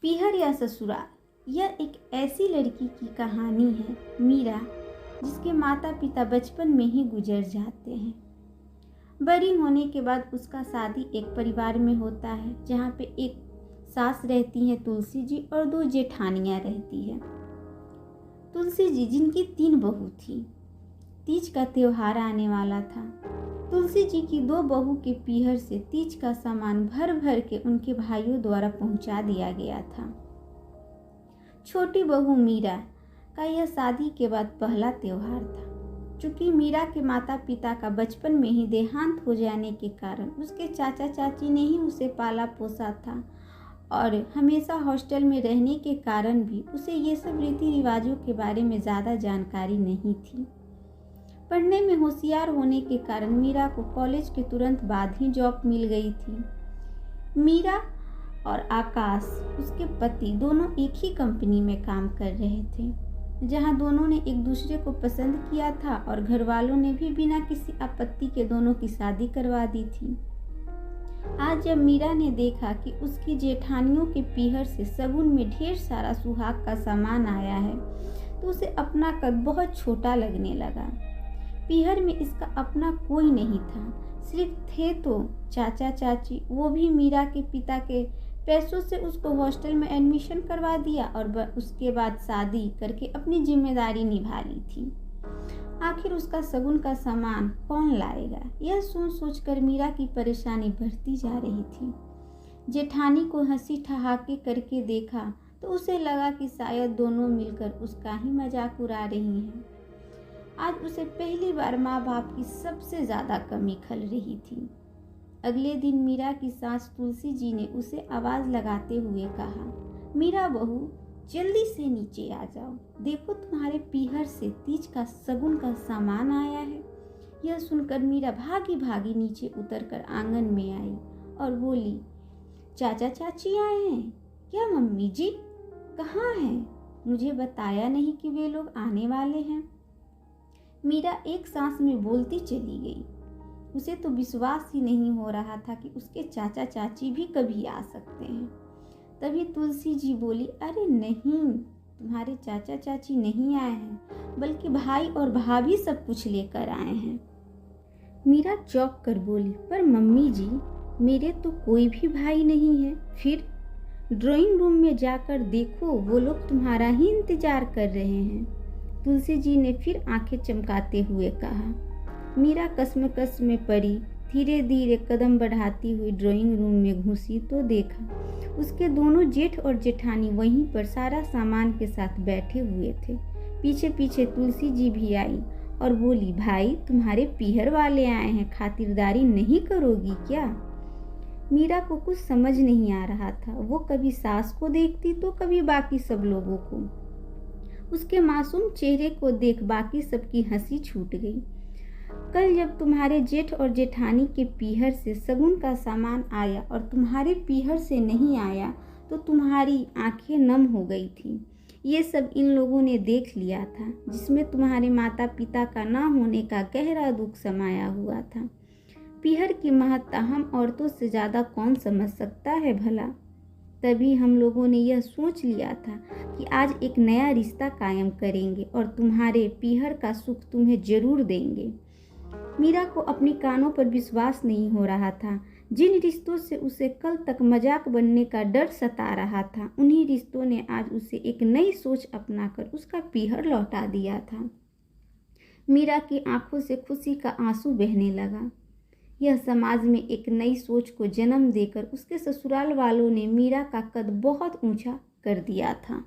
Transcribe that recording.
पीहर या ससुराल, यह एक ऐसी लड़की की कहानी है मीरा, जिसके माता पिता बचपन में ही गुजर जाते हैं। बड़ी होने के बाद उसका शादी एक परिवार में होता है, जहाँ पे एक सास रहती है तुलसी जी और 2 जेठानियाँ रहती है। तुलसी जी जिनकी 3 बहू थी। तीज का त्योहार आने वाला था। तुलसी जी की 2 बहू के पीहर से तीज का सामान भर भर के उनके भाइयों द्वारा पहुंचा दिया गया था। छोटी बहू मीरा का यह शादी के बाद पहला त्योहार था। चूंकि मीरा के माता पिता का बचपन में ही देहांत हो जाने के कारण उसके चाचा चाची ने ही उसे पाला पोसा था, और हमेशा हॉस्टल में रहने के कारण भी उसे ये सब रीति रिवाजों के बारे में ज़्यादा जानकारी नहीं थी। पढ़ने में होशियार होने के कारण मीरा को कॉलेज के तुरंत बाद ही जॉब मिल गई थी। मीरा और आकाश, उसके पति, दोनों एक ही कंपनी में काम कर रहे थे, जहां दोनों ने एक दूसरे को पसंद किया था और घर वालों ने भी बिना किसी आपत्ति के दोनों की शादी करवा दी थी। आज जब मीरा ने देखा कि उसकी जेठानियों के पीहर से शगुन में ढेर सारा सुहाग का सामान आया है, तो उसे अपना कद बहुत छोटा लगने लगा। पीहर में इसका अपना कोई नहीं था, सिर्फ थे तो चाचा चाची, वो भी मीरा के पिता के पैसों से उसको हॉस्टल में एडमिशन करवा दिया और उसके बाद शादी करके अपनी जिम्मेदारी निभा ली थी। आखिर उसका शगुन का सामान कौन लाएगा, यह सोच सोच कर मीरा की परेशानी बढ़ती जा रही थी। जेठानी को हंसी ठहाके करके देखा तो उसे लगा कि शायद दोनों मिलकर उसका ही मजाक उड़ा रही हैं। आज उसे पहली बार माँ बाप की सबसे ज़्यादा कमी खल रही थी। अगले दिन मीरा की सास तुलसी जी ने उसे आवाज़ लगाते हुए कहा, मीरा बहू, जल्दी से नीचे आ जाओ, देखो तुम्हारे पीहर से तीज का शगुन का सामान आया है। यह सुनकर मीरा भागी भागी नीचे उतरकर आंगन में आई और बोली, चाचा चाची आए हैं क्या? मम्मी जी कहाँ हैं? मुझे बताया नहीं कि वे लोग आने वाले हैं। मीरा एक सांस में बोलती चली गई। उसे तो विश्वास ही नहीं हो रहा था कि उसके चाचा चाची भी कभी आ सकते हैं। तभी तुलसी जी बोली, अरे नहीं, तुम्हारे चाचा चाची नहीं आए हैं, बल्कि भाई और भाभी सब कुछ लेकर आए हैं। मीरा चौंक कर बोली, पर मम्मी जी, मेरे तो कोई भी भाई नहीं है। फिर ड्राइंग रूम में जाकर देखो, वो लोग तुम्हारा ही इंतजार कर रहे हैं। तुलसी जी ने फिर आंखें चमकाते हुए कहा। मीरा कसमकस में पड़ी धीरे धीरे कदम बढ़ाती हुई ड्राइंग रूम में घुसी तो देखा उसके दोनों जेठ और जेठानी वहीं पर सारा सामान के साथ बैठे हुए थे। पीछे पीछे तुलसी जी भी आई और बोली, भाई तुम्हारे पीहर वाले आए हैं, खातिरदारी नहीं करोगी क्या? मीरा को कुछ समझ नहीं आ रहा था। वो कभी सास को देखती तो कभी बाकी सब लोगों को। उसके मासूम चेहरे को देख बाकी सबकी हंसी छूट गई। कल जब तुम्हारे जेठ और जेठानी के पीहर से शगुन का सामान आया और तुम्हारे पीहर से नहीं आया तो तुम्हारी आंखें नम हो गई थी। ये सब इन लोगों ने देख लिया था, जिसमें तुम्हारे माता पिता का ना होने का गहरा दुख समाया हुआ था। पीहर की महत्ता हम औरतों से ज़्यादा कौन समझ सकता है भला? तभी हम लोगों ने यह सोच लिया था कि आज एक नया रिश्ता कायम करेंगे और तुम्हारे पीहर का सुख तुम्हें जरूर देंगे। मीरा को अपनी कानों पर विश्वास नहीं हो रहा था। जिन रिश्तों से उसे कल तक मजाक बनने का डर सता रहा था, उन्हीं रिश्तों ने आज उसे एक नई सोच अपनाकर उसका पीहर लौटा दिया था। मीरा की आंखों से खुशी का आंसू बहने लगा। यह समाज में एक नई सोच को जन्म देकर उसके ससुराल वालों ने मीरा का कद बहुत ऊंचा कर दिया था।